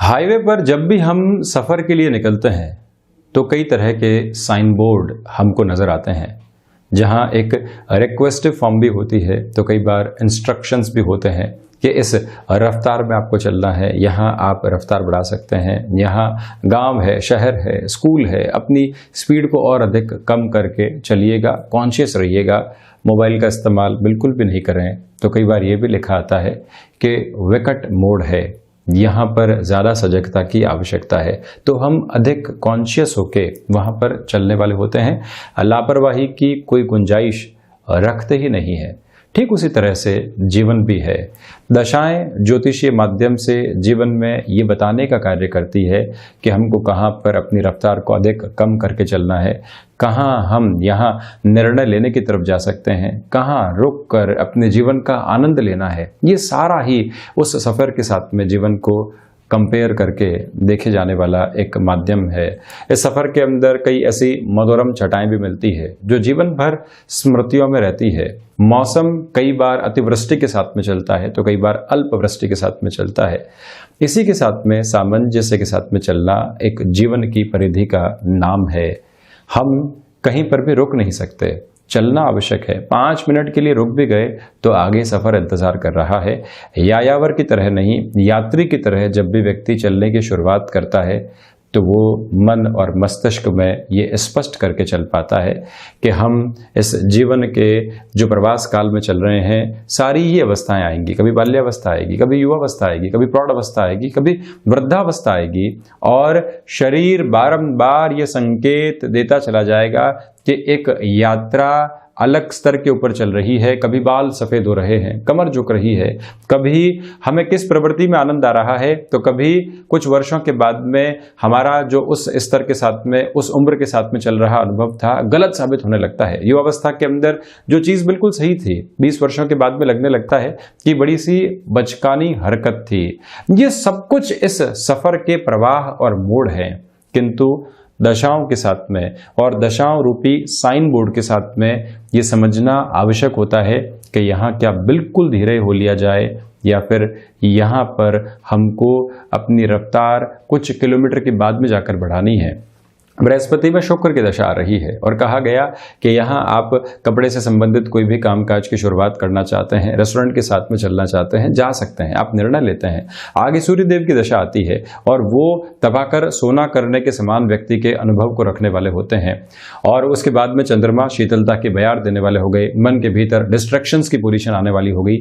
Highway पर जब भी हम सफ़र के लिए निकलते हैं तो कई तरह के साइन बोर्ड हमको नज़र आते हैं, जहां एक रिक्वेस्ट फॉर्म भी होती है तो कई बार इंस्ट्रक्शंस भी होते हैं कि इस रफ्तार में आपको चलना है, यहाँ आप रफ्तार बढ़ा सकते हैं, यहाँ गांव है, शहर है, स्कूल है, अपनी स्पीड को और अधिक कम करके चलिएगा, कॉन्शियस रहिएगा, मोबाइल का इस्तेमाल बिल्कुल भी नहीं करें। तो कई बार ये भी लिखा आता है कि विकट मोड़ है, यहाँ पर ज़्यादा सजगता की आवश्यकता है। तो हम अधिक कॉन्शियस होके वहाँ पर चलने वाले होते हैं, लापरवाही की कोई गुंजाइश रखते ही नहीं है। ठीक उसी तरह से जीवन भी है। दशाएं ज्योतिषीय माध्यम से जीवन में ये बताने का कार्य करती है कि हमको कहाँ पर अपनी रफ्तार को अधिक कम करके चलना है, कहाँ हम यहाँ निर्णय लेने की तरफ जा सकते हैं, कहाँ रुक कर अपने जीवन का आनंद लेना है। ये सारा ही उस सफ़र के साथ में जीवन को कंपेयर करके देखे जाने वाला एक माध्यम है। इस सफ़र के अंदर कई ऐसी मधुरम छटाएं भी मिलती है जो जीवन भर स्मृतियों में रहती है। मौसम कई बार अतिवृष्टि के साथ में चलता है तो कई बार अल्पवृष्टि के साथ में चलता है। इसी के साथ में सामंजस्य के साथ में चलना एक जीवन की परिधि का नाम है। हम कहीं पर भी रुक नहीं सकते, चलना आवश्यक है। 5 मिनट के लिए रुक भी गए तो आगे सफ़र इंतज़ार कर रहा है। यायावर की तरह नहीं, यात्री की तरह जब भी व्यक्ति चलने की शुरुआत करता है तो वो मन और मस्तिष्क में ये स्पष्ट करके चल पाता है कि हम इस जीवन के जो प्रवास काल में चल रहे हैं, सारी ही अवस्थाएं आएंगी। कभी बाल्यावस्था आएगी, कभी युवावस्था आएगी, कभी प्रौढ़ावस्था आएगी, कभी वृद्धावस्था आएगी, और शरीर बारंबार ये संकेत देता चला जाएगा कि एक यात्रा अलग स्तर के ऊपर चल रही है। कभी बाल सफ़ेद हो रहे हैं, कमर झुक रही है, कभी हमें किस प्रवृत्ति में आनंद आ रहा है, तो कभी कुछ वर्षों के बाद में हमारा जो उस स्तर के साथ में, उस उम्र के साथ में चल रहा अनुभव था, गलत साबित होने लगता है। युवावस्था के अंदर जो चीज़ बिल्कुल सही थी, 20 वर्षों के बाद में लगने लगता है कि बड़ी सी बचकानी हरकत थी। ये सब कुछ इस सफ़र के प्रवाह और मोड़ हैं। किंतु दशाओं के साथ में और दशाओं रूपी साइन बोर्ड के साथ में ये समझना आवश्यक होता है कि यहाँ क्या बिल्कुल धीरे हो लिया जाए या फिर यहाँ पर हमको अपनी रफ्तार कुछ किलोमीटर के बाद में जाकर बढ़ानी है। बृहस्पति में शुक्र की दशा आ रही है और कहा गया कि यहाँ आप कपड़े से संबंधित कोई भी कामकाज की शुरुआत करना चाहते हैं, रेस्टोरेंट के साथ में चलना चाहते हैं, जा सकते हैं, आप निर्णय लेते हैं। आगे सूर्यदेव की दशा आती है और वो तपाकर सोना करने के समान व्यक्ति के अनुभव को रखने वाले होते हैं। और उसके बाद में चंद्रमा शीतलता के बयार देने वाले हो गए, मन के भीतर डिस्ट्रैक्शंस की पोजीशन आने वाली हो गई।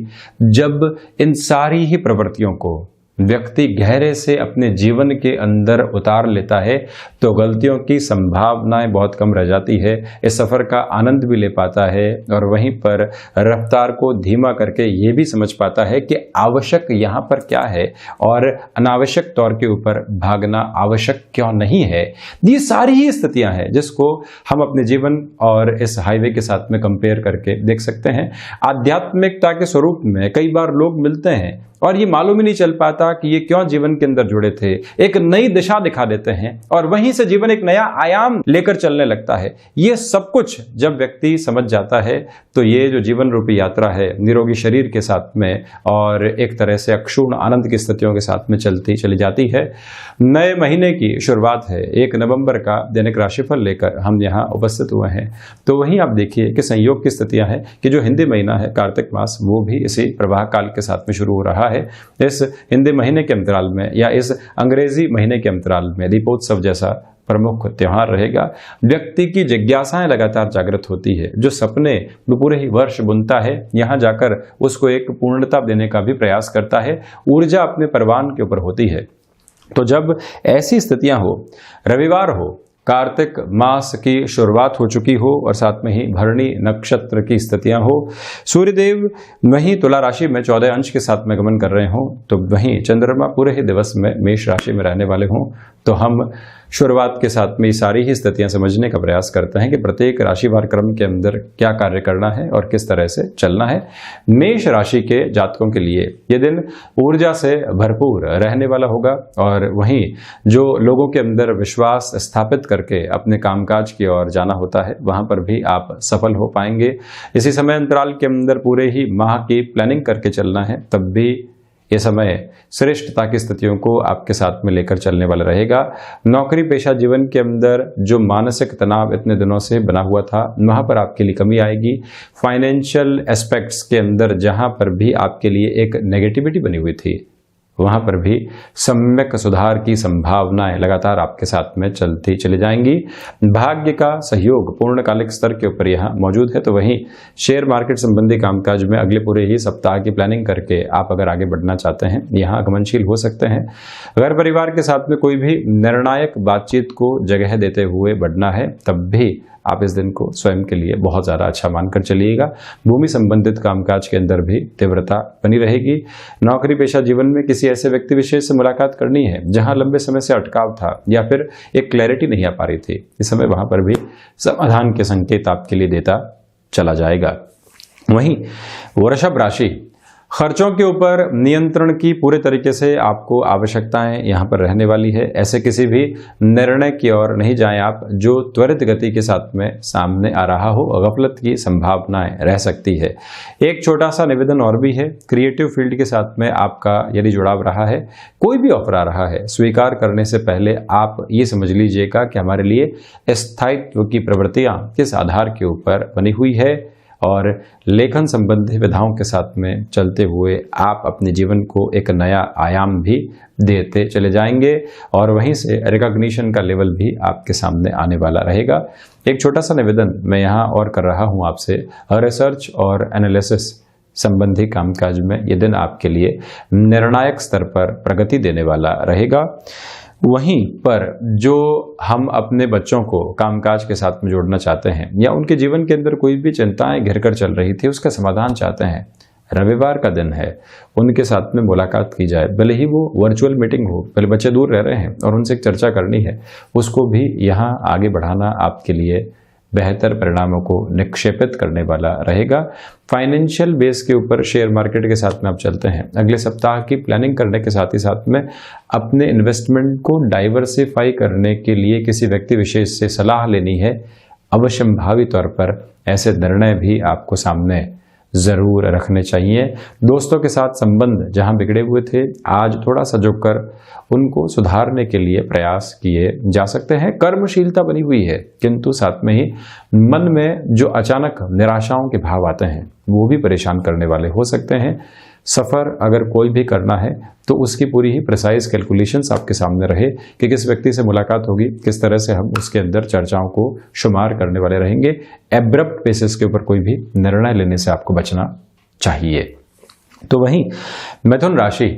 जब इन सारी ही प्रवृत्तियों को व्यक्ति गहरे से अपने जीवन के अंदर उतार लेता है तो गलतियों की संभावनाएं बहुत कम रह जाती है। इस सफ़र का आनंद भी ले पाता है और वहीं पर रफ्तार को धीमा करके ये भी समझ पाता है कि आवश्यक यहाँ पर क्या है और अनावश्यक तौर के ऊपर भागना आवश्यक क्यों नहीं है। ये सारी ही स्थितियाँ हैं जिसको हम अपने जीवन और इस हाईवे के साथ में कंपेयर करके देख सकते हैं। आध्यात्मिकता के स्वरूप में कई बार लोग मिलते हैं और ये मालूम ही नहीं चल पाता कि ये क्यों जीवन के अंदर जुड़े थे। एक नई दिशा दिखा देते हैं और वहीं से जीवन एक नया आयाम लेकर चलने लगता है। ये सब कुछ जब व्यक्ति समझ जाता है तो ये जो जीवन रूपी यात्रा है निरोगी शरीर के साथ में और एक तरह से अक्षुण्ण आनंद की स्थितियों के साथ में चलती चली जाती है। नए महीने की शुरुआत है, 1 नवंबर का दैनिक राशिफल लेकर हम यहाँ उपस्थित हुए हैं। तो वहीं आप देखिए कि संयोग की स्थितियाँ हैं कि जो हिंदी महीना है, कार्तिक मास, वो भी इसी प्रवाह काल के साथ में शुरू हो रहा है। इस हिंदी महीने के अंतराल में या इस अंग्रेजी महीने के अंतराल में दीपोत्सव जैसा प्रमुख त्योहार रहेगा। व्यक्ति की जिज्ञासाएं लगातार जागृत होती है। जो सपने वो पूरे ही वर्ष बुनता है, यहाँ जाकर उसको एक पूर्णता देने का भी प्रयास करता है। ऊर्जा अपने परवान के ऊपर होती है। तो जब ऐसी स्थितियां हो, रविवार हो, कार्तिक मास की शुरुआत हो चुकी हो और साथ में ही भरणी नक्षत्र की स्थितियां हो, सूर्यदेव वहीं तुला राशि में 14 अंश के साथ में गमन कर रहे हों, तो वहीं चंद्रमा पूरे ही दिवस में मेष राशि में रहने वाले हों, तो हम शुरुआत के साथ में ये सारी ही स्थितियां समझने का प्रयास करते हैं कि प्रत्येक राशिवार क्रम के अंदर क्या कार्य करना है और किस तरह से चलना है। मेष राशि के जातकों के लिए ये दिन ऊर्जा से भरपूर रहने वाला होगा और वहीं जो लोगों के अंदर विश्वास स्थापित करके अपने कामकाज की ओर जाना होता है, वहां पर भी आप सफल हो पाएंगे। इसी समय अंतराल के अंदर पूरे ही माह की प्लानिंग करके चलना है, तब भी ये समय श्रेष्ठता की स्थितियों को आपके साथ में लेकर चलने वाला रहेगा। नौकरी पेशा जीवन के अंदर जो मानसिक तनाव इतने दिनों से बना हुआ था, वहां पर आपके लिए कमी आएगी। फाइनेंशियल एस्पेक्ट्स के अंदर जहां पर भी आपके लिए एक नेगेटिविटी बनी हुई थी, वहां पर भी सम्यक सुधार की संभावनाएं लगातार आपके साथ में चलती चली जाएंगी। भाग्य का सहयोग पूर्णकालिक स्तर के ऊपर यहाँ मौजूद है। तो वहीं शेयर मार्केट संबंधी कामकाज में अगले पूरे ही सप्ताह की प्लानिंग करके आप अगर आगे बढ़ना चाहते हैं, यहाँ आगमनशील हो सकते हैं। अगर परिवार के साथ में कोई भी निर्णायक बातचीत को जगह देते हुए बढ़ना है, तब भी आप इस दिन को स्वयं के लिए बहुत ज़्यादा अच्छा मानकर चलिएगा। भूमि संबंधित कामकाज के अंदर भी तीव्रता बनी रहेगी। नौकरी पेशा जीवन में किसी ऐसे व्यक्ति विशेष से मुलाकात करनी है जहां लंबे समय से अटकाव था या फिर एक क्लैरिटी नहीं आ पा रही थी, इस समय वहां पर भी समाधान के संकेत आपके लिए देता चला जाएगा। वहीं वृषभ राशि, खर्चों के ऊपर नियंत्रण की पूरे तरीके से आपको आवश्यकताएं यहां पर रहने वाली है। ऐसे किसी भी निर्णय की ओर नहीं जाएं आप जो त्वरित गति के साथ में सामने आ रहा हो, गफलत की संभावनाएं रह सकती है। एक छोटा सा निवेदन और भी है, क्रिएटिव फील्ड के साथ में आपका यदि जुड़ाव रहा है, कोई भी ऑफर आ रहा है, स्वीकार करने से पहले आप ये समझ लीजिएगा कि हमारे लिए स्थायित्व की प्रवृत्तियां किस आधार के ऊपर बनी हुई है, और लेखन संबंधी विधाओं के साथ में चलते हुए आप अपने जीवन को एक नया आयाम भी देते चले जाएंगे और वहीं से रिकॉग्निशन का लेवल भी आपके सामने आने वाला रहेगा। एक छोटा सा निवेदन मैं यहाँ और कर रहा हूँ आपसे, रिसर्च और एनालिसिस संबंधी कामकाज में ये दिन आपके लिए निर्णायक स्तर पर प्रगति देने वाला रहेगा। वहीं पर जो हम अपने बच्चों को कामकाज के साथ में जोड़ना चाहते हैं या उनके जीवन के अंदर कोई भी चिंताएं घिरकर चल रही थी, उसका समाधान चाहते हैं, रविवार का दिन है, उनके साथ में मुलाकात की जाए। भले ही वो वर्चुअल मीटिंग हो, भले बच्चे दूर रह रहे हैं और उनसे एक चर्चा करनी है, उसको भी यहाँ आगे बढ़ाना आपके लिए बेहतर परिणामों को निक्षेपित करने वाला रहेगा। फाइनेंशियल बेस के ऊपर शेयर मार्केट के साथ में आप चलते हैं। अगले सप्ताह की प्लानिंग करने के साथ ही साथ में अपने इन्वेस्टमेंट को डाइवर्सिफाई करने के लिए किसी व्यक्ति विशेष से सलाह लेनी है। अवश्यंभावी तौर पर ऐसे निर्णय भी आपको सामने जरूर रखने चाहिए। दोस्तों के साथ संबंध जहां बिगड़े हुए थे, आज थोड़ा सा झुककर उनको सुधारने के लिए प्रयास किए जा सकते हैं। कर्मशीलता बनी हुई है, किंतु साथ में ही मन में जो अचानक निराशाओं के भाव आते हैं वो भी परेशान करने वाले हो सकते हैं। सफ़र अगर कोई भी करना है तो उसकी पूरी ही प्रिसाइज कैलकुलेशंस आपके सामने रहे कि किस व्यक्ति से मुलाकात होगी, किस तरह से हम उसके अंदर चर्चाओं को शुमार करने वाले रहेंगे। एब्रप्ट बेसिस के ऊपर कोई भी निर्णय लेने से आपको बचना चाहिए। तो वहीं मिथुन राशि,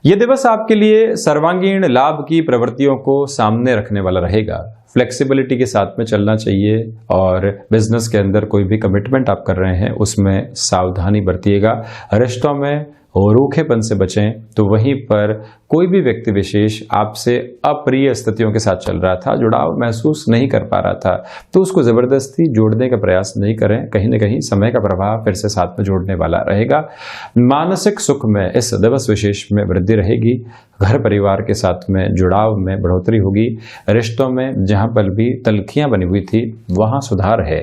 ये दिवस आपके लिए सर्वांगीण लाभ की प्रवृत्तियों को सामने रखने वाला रहेगा। फ्लेक्सिबिलिटी के साथ में चलना चाहिए और बिजनेस के अंदर कोई भी कमिटमेंट आप कर रहे हैं उसमें सावधानी बरतिएगा। रिश्तों में रूखेपन से बचें। तो वहीं पर कोई भी व्यक्ति विशेष आपसे अप्रिय स्थितियों के साथ चल रहा था, जुड़ाव महसूस नहीं कर पा रहा था, तो उसको जबरदस्ती जोड़ने का प्रयास नहीं करें। कहीं ना कहीं समय का प्रभाव फिर से साथ में जोड़ने वाला रहेगा। मानसिक सुख में इस दिवस विशेष में वृद्धि रहेगी। घर परिवार के साथ में जुड़ाव में बढ़ोतरी होगी। रिश्तों में जहां पर भी तल्खियां बनी हुई थी वहां सुधार है।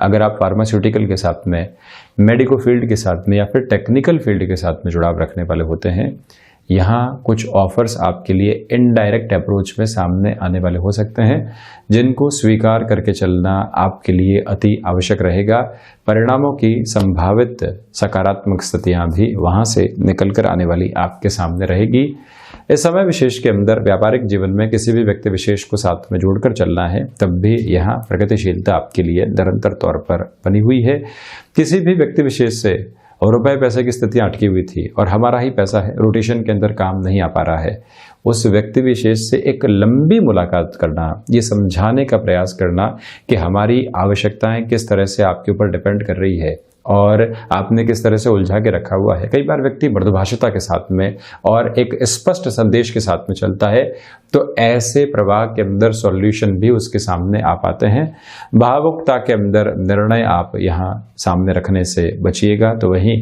अगर आप फार्मास्यूटिकल के साथ में, मेडिको फील्ड के साथ में या फिर टेक्निकल फील्ड के साथ में जुड़ाव रखने वाले होते हैं, यहाँ कुछ ऑफर्स आपके लिए इनडायरेक्ट अप्रोच में सामने आने वाले हो सकते हैं, जिनको स्वीकार करके चलना आपके लिए अति आवश्यक रहेगा। परिणामों की संभावित सकारात्मक स्थितियाँ भी वहाँ से निकल कर आने वाली आपके सामने रहेगी। इस समय विशेष के अंदर व्यापारिक जीवन में किसी भी व्यक्ति विशेष को साथ में जोड़कर चलना है, तब भी यहाँ प्रगतिशीलता आपके लिए निरंतर तौर पर बनी हुई है। किसी भी व्यक्ति विशेष से और रुपए पैसे की स्थितियां अटकी हुई थी और हमारा ही पैसा है, रोटेशन के अंदर काम नहीं आ पा रहा है, उस व्यक्ति विशेष से एक लंबी मुलाकात करना, ये समझाने का प्रयास करना कि हमारी आवश्यकताएं किस तरह से आपके ऊपर डिपेंड कर रही है और आपने किस तरह से उलझा के रखा हुआ है। कई बार व्यक्ति मृदुभाषिता के साथ में और एक स्पष्ट संदेश के साथ में चलता है, तो ऐसे प्रवाह के अंदर सॉल्यूशन भी उसके सामने आ पाते हैं। भावुकता के अंदर निर्णय आप यहाँ सामने रखने से बचिएगा। तो वहीं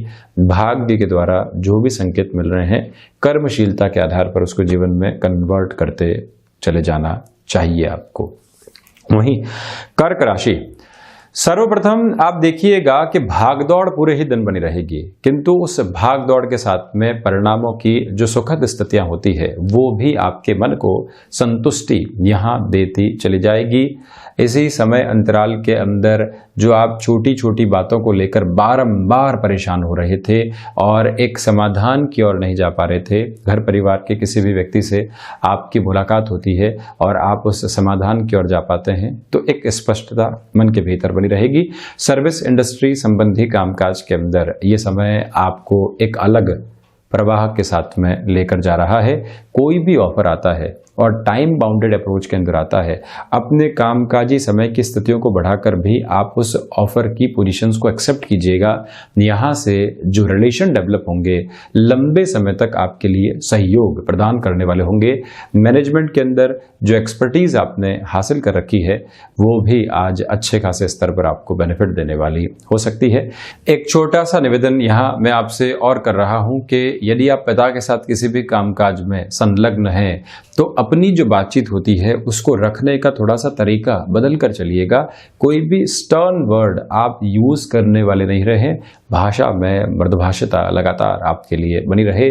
भाग्य के द्वारा जो भी संकेत मिल रहे हैं, कर्मशीलता के आधार पर उसको जीवन में कन्वर्ट करते चले जाना चाहिए आपको। वहीं कर्क राशि, सर्वप्रथम आप देखिएगा कि भागदौड़ पूरे ही दिन बनी रहेगी, किंतु उस भागदौड़ के साथ में परिणामों की जो सुखद स्थितियां होती है वो भी आपके मन को संतुष्टि यहां देती चली जाएगी। इसी समय अंतराल के अंदर जो आप छोटी छोटी बातों को लेकर बारंबार परेशान हो रहे थे और एक समाधान की ओर नहीं जा पा रहे थे, घर परिवार के किसी भी व्यक्ति से आपकी मुलाकात होती है और आप उस समाधान की ओर जा पाते हैं, तो एक स्पष्टता मन के भीतर बनी रहेगी। सर्विस इंडस्ट्री संबंधी कामकाज के अंदर ये समय आपको एक अलग प्रवाह के साथ में लेकर जा रहा है। कोई भी ऑफर आता है और टाइम बाउंडेड अप्रोच के अंदर आता है, अपने कामकाजी समय की स्थितियों को बढ़ाकर भी आप उस ऑफर की पोजीशंस को एक्सेप्ट कीजिएगा। यहाँ से जो रिलेशन डेवलप होंगे लंबे समय तक आपके लिए सहयोग प्रदान करने वाले होंगे। मैनेजमेंट के अंदर जो एक्सपर्टीज आपने हासिल कर रखी है वो भी आज अच्छे खासे स्तर पर आपको बेनिफिट देने वाली हो सकती है। एक छोटा सा निवेदन यहाँ मैं आपसे और कर रहा हूँ कि यदि आप पिता के साथ किसी भी कामकाज में संलग्न हैं तो अपनी जो बातचीत होती है उसको रखने का थोड़ा सा तरीका बदल कर चलिएगा। कोई भी स्टर्न वर्ड आप यूज करने वाले नहीं रहे, भाषा में मृदुभाषिता लगातार आपके लिए बनी रहे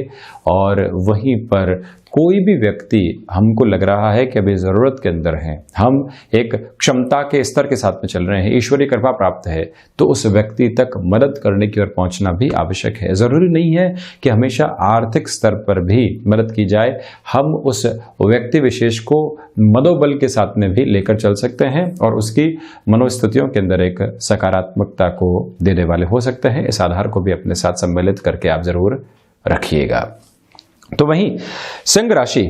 और वहीं पर कोई भी व्यक्ति हमको लग रहा है कि अभी ज़रूरत के अंदर है, हम एक क्षमता के स्तर के साथ में चल रहे हैं, ईश्वरीय कृपा प्राप्त है, तो उस व्यक्ति तक मदद करने की ओर पहुंचना भी आवश्यक है। ज़रूरी नहीं है कि हमेशा आर्थिक स्तर पर भी मदद की जाए, हम उस व्यक्ति विशेष को मनोबल के साथ में भी लेकर चल सकते हैं और उसकी मनोस्थितियों के अंदर एक सकारात्मकता को देने वाले हो सकते हैं। इस आधार को भी अपने साथ सम्मिलित करके आप जरूर रखिएगा। तो वहीं सिंह राशि,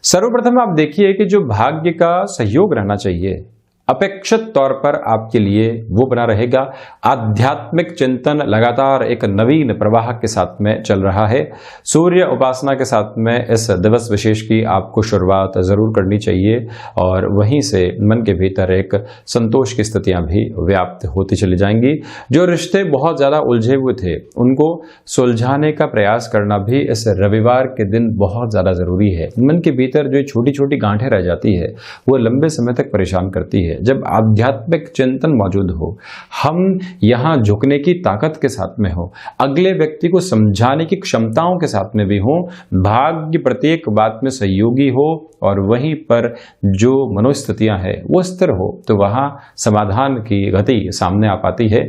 सर्वप्रथम आप देखिए कि जो भाग्य का सहयोग रहना चाहिए अपेक्षित तौर पर आपके लिए वो बना रहेगा। आध्यात्मिक चिंतन लगातार एक नवीन प्रवाह के साथ में चल रहा है। सूर्य उपासना के साथ में इस दिवस विशेष की आपको शुरुआत जरूर करनी चाहिए और वहीं से मन के भीतर एक संतोष की स्थितियां भी व्याप्त होती चली जाएंगी। जो रिश्ते बहुत ज्यादा उलझे हुए थे उनको सुलझाने का प्रयास करना भी इस रविवार के दिन बहुत ज्यादा जरूरी है। मन के भीतर जो छोटी छोटी गांठें रह जाती है वो लंबे समय तक परेशान करती है। जब आध्यात्मिक चिंतन मौजूद हो, हम यहां झुकने की ताकत के साथ में हो, अगले व्यक्ति को समझाने की क्षमताओं के साथ में भी हो, भाग्य प्रत्येक बात में सहयोगी हो और वहीं पर जो मनोस्थितियां हैं वो स्थिर हो, तो वहां समाधान की गति सामने आ पाती है।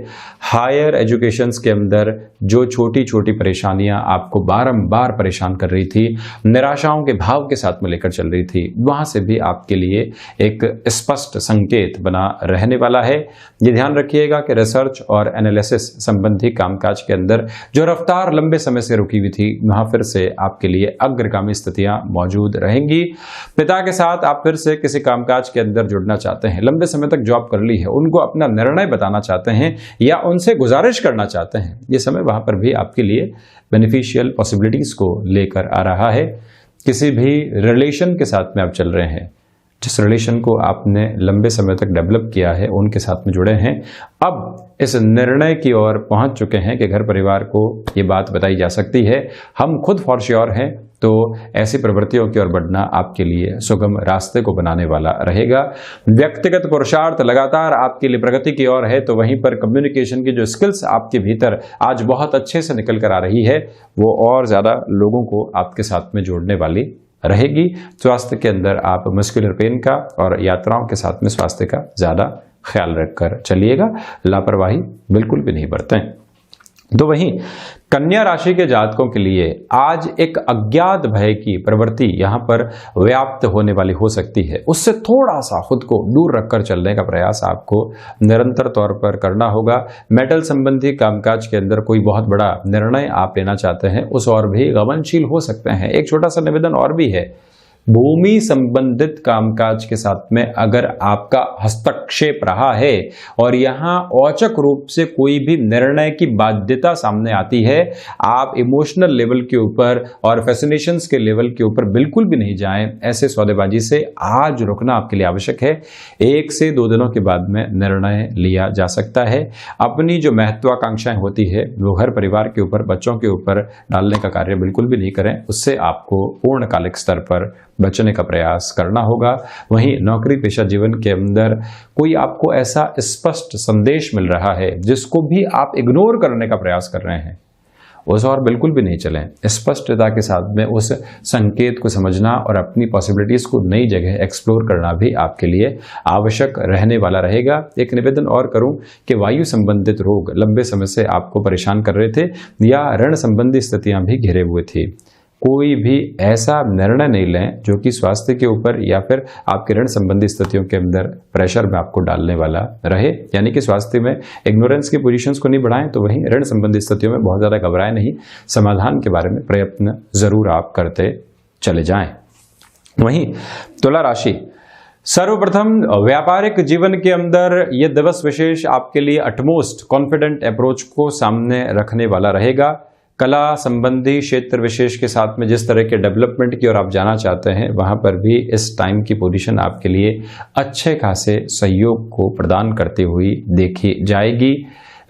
हायर एजुकेशंस के अंदर जो छोटी छोटी परेशानियां आपको बारंबार परेशान कर रही थी, निराशाओं के भाव के साथ में लेकर चल रही थी, वहां से भी आपके लिए एक स्पष्ट संकेत बना रहने वाला है। ये ध्यान रखिएगा कि रिसर्च और एनालिसिस संबंधी कामकाज के अंदर जो रफ्तार लंबे समय से रुकी हुई थी वहां फिर से आपके लिए अग्रगामी स्थितियां मौजूद रहेंगी। पिता के साथ आप फिर से किसी कामकाज के अंदर जुड़ना चाहते हैं, लंबे समय तक जॉब कर ली है, उनको अपना निर्णय बताना चाहते हैं या उनसे गुजारिश करना चाहते हैं, ये समय वहां पर भी आपके लिए बेनिफिशियल पॉसिबिलिटीज को लेकर आ रहा है। किसी भी रिलेशन के साथ में आप चल रहे हैं, जिस रिलेशन को आपने लंबे समय तक डेवलप किया है उनके साथ में जुड़े हैं, अब इस निर्णय की ओर पहुंच चुके हैं कि घर परिवार को ये बात बताई जा सकती है, हम खुद फॉर श्योर हैं, तो ऐसी प्रवृत्तियों की ओर बढ़ना आपके लिए सुगम रास्ते को बनाने वाला रहेगा। व्यक्तिगत पुरुषार्थ लगातार आपके लिए प्रगति की ओर है, तो वहीं पर कम्युनिकेशन की जो स्किल्स आपके भीतर आज बहुत अच्छे से निकल कर आ रही है वो और ज़्यादा लोगों को आपके साथ में जोड़ने वाली रहेगी। स्वास्थ्य के अंदर आप मस्कुलर पेन का और यात्राओं के साथ में स्वास्थ्य का ज़्यादा ख्याल रखकर चलिएगा, लापरवाही बिल्कुल भी नहीं बरतें। तो वहीं कन्या राशि के जातकों के लिए आज एक अज्ञात भय की प्रवृत्ति यहां पर व्याप्त होने वाली हो सकती है। उससे थोड़ा सा खुद को दूर रखकर चलने का प्रयास आपको निरंतर तौर पर करना होगा। मेटल संबंधी कामकाज के अंदर कोई बहुत बड़ा निर्णय आप लेना चाहते हैं, उस और भी गमनशील हो सकते हैं। एक छोटा सा निवेदन और भी है, भूमि संबंधित कामकाज के साथ में अगर आपका हस्तक्षेप रहा है और यहां औचक रूप से कोई भी निर्णय की बाध्यता सामने आती है, आप इमोशनल लेवल के ऊपर और फैसिनेशंस के लेवल के ऊपर बिल्कुल भी नहीं जाएं। ऐसे सौदेबाजी से आज रुकना आपके लिए आवश्यक है। 1 से 2 दिनों के बाद में निर्णय लिया जा सकता है। अपनी जो महत्वाकांक्षाएं होती है वो घर परिवार के ऊपर, बच्चों के ऊपर डालने का कार्य बिल्कुल भी नहीं करें, उससे आपको पूर्णकालिक स्तर पर बचने का प्रयास करना होगा। वहीं नौकरी पेशा जीवन के अंदर कोई आपको ऐसा स्पष्ट संदेश मिल रहा है जिसको भी आप इग्नोर करने का प्रयास कर रहे हैं, उस और बिल्कुल भी नहीं चलें। स्पष्टता के साथ में उस संकेत को समझना और अपनी पॉसिबिलिटीज को नई जगह एक्सप्लोर करना भी आपके लिए आवश्यक रहने वाला रहेगा। एक निवेदन और करूं कि वायु संबंधित रोग लंबे समय से आपको परेशान कर रहे थे या ऋण संबंधी स्थितियां भी घिरे हुए थी, कोई भी ऐसा निर्णय नहीं लें जो कि स्वास्थ्य के ऊपर या फिर आपके ऋण संबंधी स्थितियों के अंदर प्रेशर में आपको डालने वाला रहे। यानी कि स्वास्थ्य में इग्नोरेंस की पोजीशंस को नहीं बढ़ाएं, तो वहीं ऋण संबंधी स्थितियों में बहुत ज़्यादा घबराएं नहीं, समाधान के बारे में प्रयत्न जरूर आप करते चले जाएं। वहीं तुला राशि, सर्वप्रथम व्यापारिक जीवन के अंदर यह दिवस विशेष आपके लिए अटमोस्ट कॉन्फिडेंट अप्रोच को सामने रखने वाला रहेगा। कला संबंधी क्षेत्र विशेष के साथ में जिस तरह के डेवलपमेंट की ओर आप जाना चाहते हैं, वहां पर भी इस टाइम की पोजीशन आपके लिए अच्छे खासे सहयोग को प्रदान करती हुई देखी जाएगी।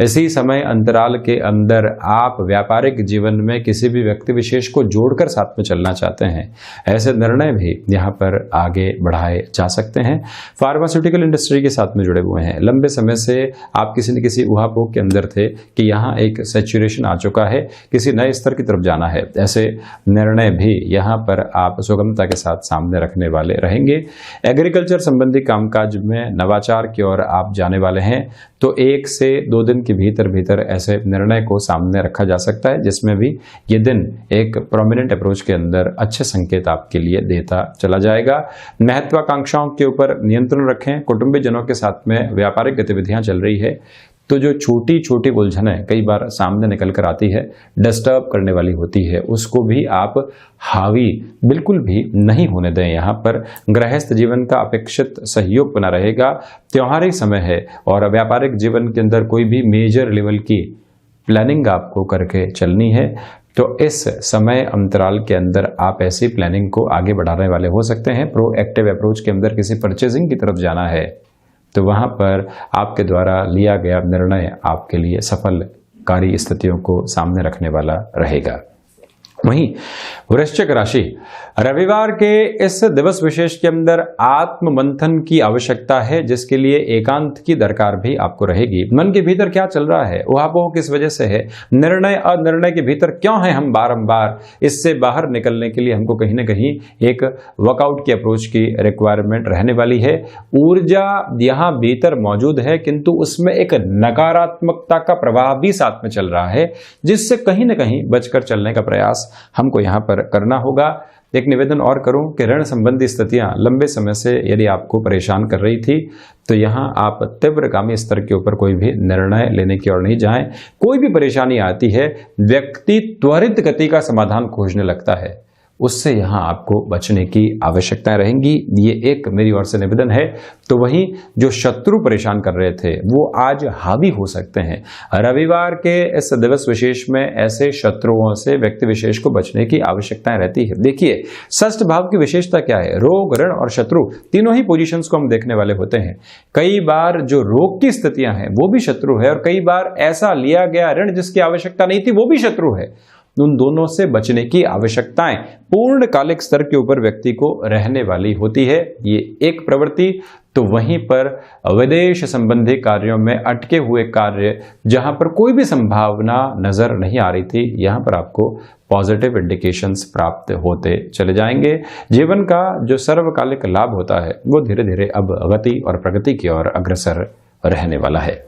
इसी समय अंतराल के अंदर आप व्यापारिक जीवन में किसी भी व्यक्ति विशेष को जोड़कर साथ में चलना चाहते हैं, ऐसे निर्णय भी यहाँ पर आगे बढ़ाए जा सकते हैं। फार्मास्यूटिकल इंडस्ट्री के साथ में जुड़े हुए हैं, लंबे समय से आप किसी न किसी उहापोह के अंदर थे कि यहाँ एक सैचुरेशन आ चुका है, किसी नए स्तर की तरफ जाना है, ऐसे निर्णय भी यहाँ पर आप सुगमता के साथ सामने रखने वाले रहेंगे। एग्रीकल्चर संबंधी कामकाज में नवाचार की ओर आप जाने वाले हैं, तो 1 से 2 दिन के भीतर ऐसे निर्णय को सामने रखा जा सकता है, जिसमें भी ये दिन एक प्रोमिनेंट अप्रोच के अंदर अच्छे संकेत आपके लिए देता चला जाएगा। महत्वाकांक्षाओं के ऊपर नियंत्रण रखें। कुटुंबीय जनों के साथ में व्यापारिक गतिविधियां चल रही है, तो जो छोटी छोटी उलझनें कई बार सामने निकल कर आती है, डिस्टर्ब करने वाली होती है, उसको भी आप हावी बिल्कुल भी नहीं होने दें। यहाँ पर गृहस्थ जीवन का अपेक्षित सहयोग बना रहेगा। त्योहारी समय है और व्यापारिक जीवन के अंदर कोई भी मेजर लेवल की प्लानिंग आपको करके चलनी है, तो इस समय अंतराल के अंदर आप ऐसी प्लानिंग को आगे बढ़ाने वाले हो सकते हैं। प्रोएक्टिव अप्रोच के अंदर किसी परचेजिंग की तरफ जाना है, तो वहां पर आपके द्वारा लिया गया निर्णय आपके लिए सफलकारी स्थितियों को सामने रखने वाला रहेगा। वहीं वृश्चिक राशि, रविवार के इस दिवस विशेष के अंदर आत्म मंथन की आवश्यकता है, जिसके लिए एकांत की दरकार भी आपको रहेगी। मन के भीतर क्या चल रहा है, उहापोह किस वजह से है, निर्णय अनिर्णय के भीतर क्यों है हम बारंबार, इससे बाहर निकलने के लिए हमको कहीं ना कहीं एक वर्कआउट की अप्रोच की रिक्वायरमेंट रहने वाली है। ऊर्जा यहाँ भीतर मौजूद है, किंतु उसमें एक नकारात्मकता का प्रभाव भी साथ में चल रहा है, जिससे कहीं ना कहीं बचकर चलने का प्रयास हमको यहां पर करना होगा। एक निवेदन और करूं कि ऋण संबंधी स्थितियां लंबे समय से यदि आपको परेशान कर रही थी, तो यहां आप तीव्रगामी स्तर के ऊपर कोई भी निर्णय लेने की ओर नहीं जाएं। कोई भी परेशानी आती है, व्यक्ति त्वरित गति का समाधान खोजने लगता है, उससे यहां आपको बचने की आवश्यकताएं रहेंगी। ये एक मेरी ओर से निवेदन है। तो वहीं जो शत्रु परेशान कर रहे थे वो आज हावी हो सकते हैं। रविवार के इस दिवस विशेष में ऐसे शत्रुओं से व्यक्ति विशेष को बचने की आवश्यकताएं रहती है। देखिए, षष्ठ भाव की विशेषता क्या है, रोग, ऋण और शत्रु, तीनों ही पोजीशंस को हम देखने वाले होते हैं। कई बार जो रोग की स्थितियां हैं वो भी शत्रु है, और कई बार ऐसा लिया गया ऋण जिसकी आवश्यकता नहीं थी वो भी शत्रु है। उन दोनों से बचने की आवश्यकताएं पूर्णकालिक स्तर के ऊपर व्यक्ति को रहने वाली होती है। ये एक प्रवृत्ति। तो वहीं पर विदेश संबंधी कार्यों में अटके हुए कार्य, जहां पर कोई भी संभावना नजर नहीं आ रही थी, यहां पर आपको पॉजिटिव इंडिकेशंस प्राप्त होते चले जाएंगे। जीवन का जो सर्वकालिक लाभ होता है वो धीरे धीरे अब गति और प्रगति की ओर अग्रसर रहने वाला है।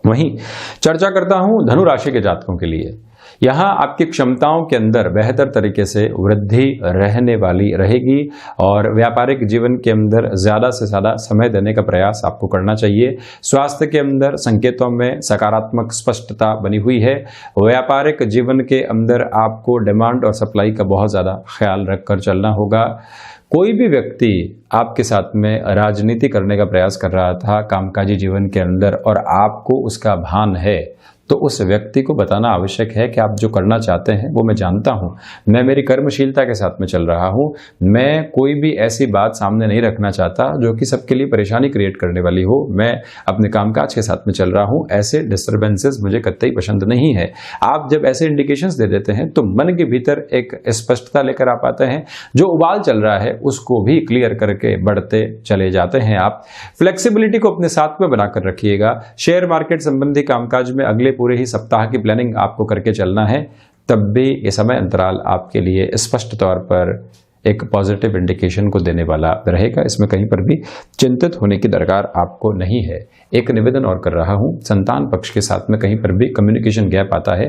वहीं चर्चा करता हूं धनु राशि के जातकों के लिए। यहाँ आपकी क्षमताओं के अंदर बेहतर तरीके से वृद्धि रहने वाली रहेगी, और व्यापारिक जीवन के अंदर ज्यादा से ज्यादा समय देने का प्रयास आपको करना चाहिए। स्वास्थ्य के अंदर संकेतों में सकारात्मक स्पष्टता बनी हुई है। व्यापारिक जीवन के अंदर आपको डिमांड और सप्लाई का बहुत ज्यादा ख्याल रखकर चलना होगा। कोई भी व्यक्ति आपके साथ में राजनीति करने का प्रयास कर रहा था कामकाजी जीवन के अंदर, और आपको उसका भान है, तो उस व्यक्ति को बताना आवश्यक है कि आप जो करना चाहते हैं वो मैं जानता हूं, मैं मेरी कर्मशीलता के साथ में चल रहा हूं, मैं कोई भी ऐसी बात सामने नहीं रखना चाहता जो कि सबके लिए परेशानी क्रिएट करने वाली हो, मैं अपने कामकाज के साथ में चल रहा हूं, ऐसे डिस्टर्बेंसेस मुझे कतई पसंद नहीं है। आप जब ऐसे इंडिकेशंस दे देते हैं तो मन के भीतर एक स्पष्टता लेकर आप आते हैं, जो उबाल चल रहा है उसको भी क्लियर करके बढ़ते चले जाते हैं। आप फ्लेक्सिबिलिटी को अपने साथ में बनाकर रखिएगा। शेयर मार्केट संबंधी कामकाज में अगले पूरे ही सप्ताह की प्लानिंग आपको करके चलना है, तब भी ये समय अंतराल आपके लिए स्पष्ट तौर पर एक पॉजिटिव इंडिकेशन को देने वाला रहेगा। इसमें कहीं पर भी चिंतित होने की दरकार आपको नहीं है। एक निवेदन और कर रहा हूं, संतान पक्ष के साथ में कहीं पर भी कम्युनिकेशन गैप आता है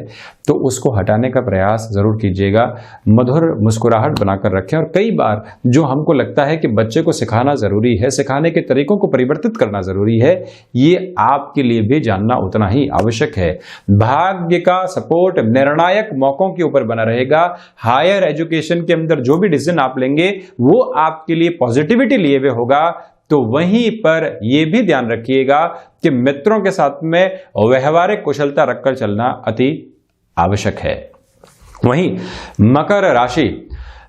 तो उसको हटाने का प्रयास जरूर कीजिएगा। मधुर मुस्कुराहट बनाकर रखें, और कई बार जो हमको लगता है कि बच्चे को सिखाना जरूरी है, सिखाने के तरीकों को परिवर्तित करना जरूरी है, ये आपके लिए भी जानना उतना ही आवश्यक है। भाग्य का सपोर्ट निर्णायक मौकों के ऊपर बना रहेगा। हायर एजुकेशन के अंदर जो भी डिसीजन आप लेंगे वो आपके लिए पॉजिटिविटी लिए हुए होगा। तो वहीं पर यह भी ध्यान रखिएगा कि मित्रों के साथ में व्यवहारिक कुशलता रखकर चलना अति आवश्यक है। वहीं मकर राशि,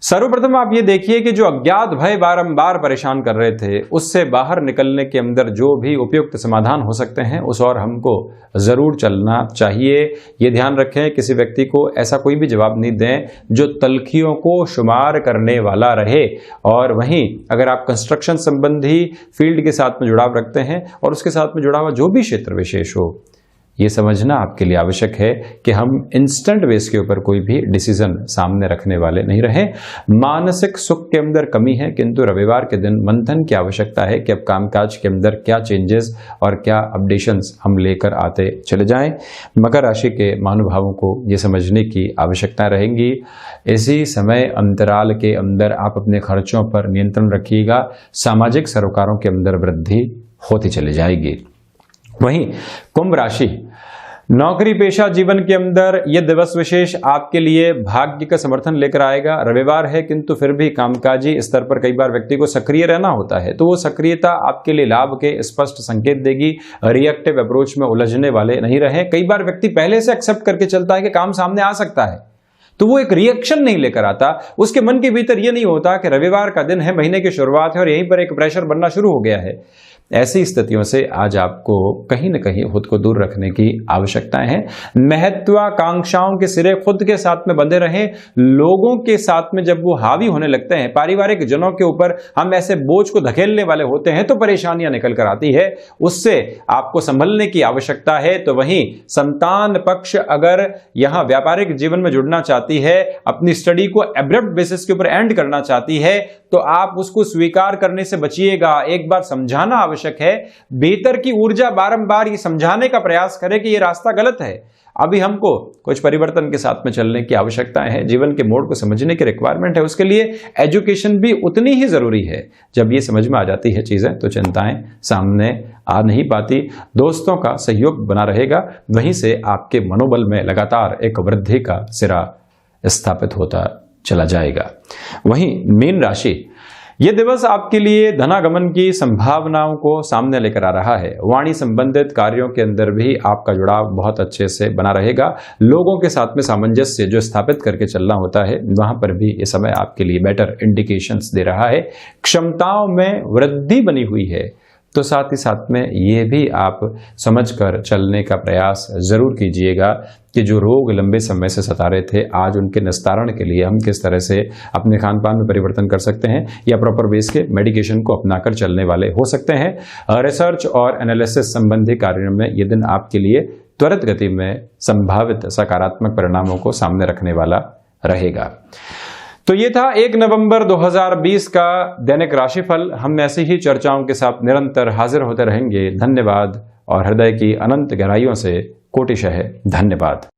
सर्वप्रथम आप ये देखिए कि जो अज्ञात भय बारंबार परेशान कर रहे थे उससे बाहर निकलने के अंदर जो भी उपयुक्त समाधान हो सकते हैं उस और हमको जरूर चलना चाहिए। ये ध्यान रखें किसी व्यक्ति को ऐसा कोई भी जवाब नहीं दें जो तल्खियों को शुमार करने वाला रहे। और वहीं अगर आप कंस्ट्रक्शन संबंधी फील्ड के साथ में जुड़ाव रखते हैं और उसके साथ में जुड़ा हुआ जो भी क्षेत्र विशेष हो, ये समझना आपके लिए आवश्यक है कि हम इंस्टेंट बेस के ऊपर कोई भी डिसीजन सामने रखने वाले नहीं रहे। मानसिक सुख के अंदर कमी है, किंतु रविवार के दिन मंथन की आवश्यकता है कि अब कामकाज के अंदर क्या चेंजेस और क्या अपडेशंस हम लेकर आते चले जाएं। मकर राशि के महानुभावों को ये समझने की आवश्यकता रहेगी। इसी समय अंतराल के अंदर आप अपने खर्चों पर नियंत्रण रखिएगा। सामाजिक सरोकारों के अंदर वृद्धि होती चली जाएगी। वहीं कुंभ राशि, नौकरी पेशा जीवन के अंदर यह दिवस विशेष आपके लिए भाग्य का समर्थन लेकर आएगा। रविवार है किंतु फिर भी कामकाजी स्तर पर कई बार व्यक्ति को सक्रिय रहना होता है, तो वो सक्रियता आपके लिए लाभ के स्पष्ट संकेत देगी। रिएक्टिव अप्रोच में उलझने वाले नहीं रहे। कई बार व्यक्ति पहले से एक्सेप्ट करके चलता है कि काम सामने आ सकता है, तो वो एक रिएक्शन नहीं लेकर आता। उसके मन के भीतर ये नहीं होता कि रविवार का दिन है, महीने की शुरुआत है और यहीं पर एक प्रेशर बनना शुरू हो गया है। ऐसी स्थितियों से आज आपको कहीं न कहीं खुद को दूर रखने की आवश्यकता है। महत्वाकांक्षाओं के सिरे खुद के साथ में बंधे रहें। लोगों के साथ में जब वो हावी होने लगते हैं, पारिवारिक जनों के ऊपर हम ऐसे बोझ को धकेलने वाले होते हैं तो परेशानियां निकल कर आती है, उससे आपको संभलने की आवश्यकता है। तो वहीं संतान पक्ष अगर यहां व्यापारिक जीवन में जुड़ना चाहती है, अपनी स्टडी को एब्रप्ट बेसिस के ऊपर एंड करना चाहती है, तो आप उसको स्वीकार करने से बचिएगा। एक बार समझाना आवश्यक है। भीतर की ऊर्जा बारंबार ये समझाने का प्रयास करे कि ये रास्ता गलत है, अभी हमको कुछ परिवर्तन के साथ में चलने की आवश्यकताएं हैं, जीवन के मोड़ को समझने की रिक्वायरमेंट है। उसके लिए एजुकेशन भी उतनी ही जरूरी है। जब ये समझ में आ जाती है चीजें तो चिंताएं सामने आ नहीं पाती। दोस्तों का सहयोग बना रहेगा, वहीं से आपके मनोबल में लगातार एक वृद्धि का सिरा स्थापित होता चला जाएगा। वहीं मीन राशि, यह दिवस आपके लिए धनागमन की संभावनाओं को सामने लेकर आ रहा है। वाणी संबंधित कार्यों के अंदर भी आपका जुड़ाव बहुत अच्छे से बना रहेगा। लोगों के साथ में सामंजस्य जो स्थापित करके चलना होता है, वहां पर भी ये समय आपके लिए बेटर इंडिकेशंस दे रहा है। क्षमताओं में वृद्धि बनी हुई है, तो साथ ही साथ में ये भी आप समझकर चलने का प्रयास जरूर कीजिएगा कि जो रोग लंबे समय से सता रहे थे, आज उनके निस्तारण के लिए हम किस तरह से अपने खान पान में परिवर्तन कर सकते हैं, या प्रॉपर बेस के मेडिकेशन को अपनाकर चलने वाले हो सकते हैं। रिसर्च और एनालिसिस संबंधी कार्यों में ये दिन आपके लिए त्वरित गति में संभावित सकारात्मक परिणामों को सामने रखने वाला रहेगा। तो ये था 1 नवंबर 2020 का दैनिक राशिफल। हम ऐसी ही चर्चाओं के साथ निरंतर हाजिर होते रहेंगे। धन्यवाद और हृदय की अनंत गहराइयों से कोटिशः धन्यवाद।